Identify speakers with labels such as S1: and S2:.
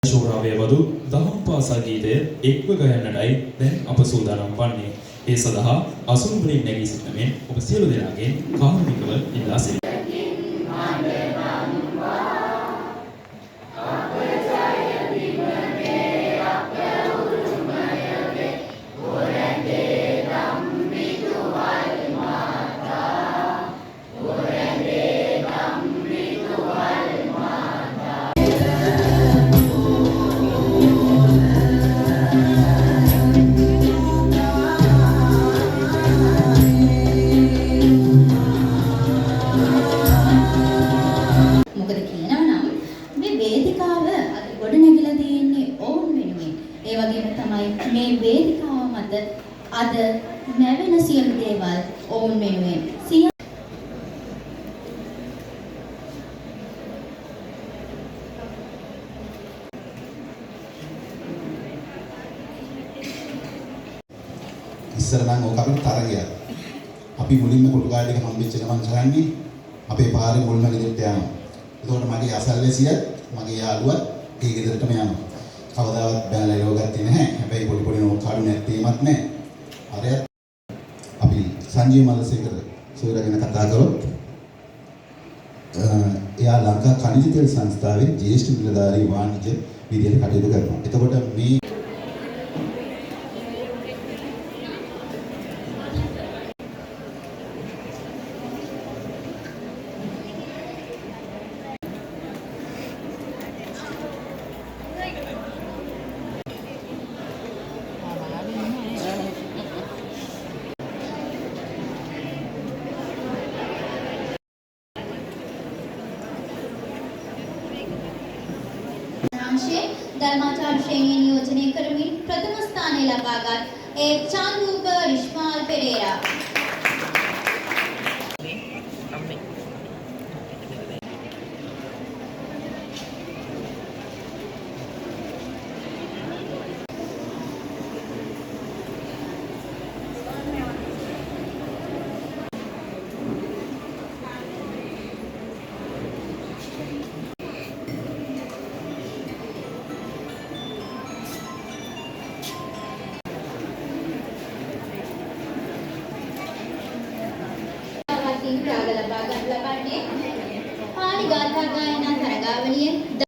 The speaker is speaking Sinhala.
S1: ශෝරාවය වදු දහම් පාසල් ගීතය එක්ව ගයන්නටයි දැන් අප සූදානම් වන්නේ. ඒ සඳහා අසුන්වලින් නැගී සිටින මෙන් ඔබ සියලු දෙනාගෙන් කාරුණිකව ඉල්ලා සිටිනවා.
S2: ඒ වගේම තමයි මේ වේදිකාව මත අද නැවෙන සියලු දේවල් ඔවුන් වෙනුවෙන්
S3: ඉස්සර නම් ඕක අපිට තරගයක්. අපි මුලින්ම කොටුගාඩියක හම්බෙච්ච ගමන් කරන්නේ අපේ පාරේ මුල්ම ගෙදරට යනවා. එතකොට මගේ අසල්වැසියත් මගේ යාළුවත් ඒ ගෙදරටම යනවා. කවදාවත් බැලලා යෝගත්තේ නැහැ. හැබැයි පොඩි පොඩි නෝක් කාඩු නැත්තේමත් නැහැ. හරියට අපි සංජීව මල්ලසේකර සොයරගෙන කතා කරොත් එයා ලංකා ඛනිජ තෙල් සංස්ථාවේ ජ්‍යෙෂ්ඨ නිලධාරී වාණිජ්‍ය විදියට කටයුතු කරනවා. එතකොට මේ
S2: ධර්මාචාර්ය ශ්‍රේණිය නියෝජනය කරමින් ප්‍රථම ස්ථානය ලබාගත් ඒ චාන්දුබ රිෂ්මාල් පෙරේරා රාග ලබා ගන්න ලබන්නේ පාලි ගාථා ගායනා තරගාවලියේ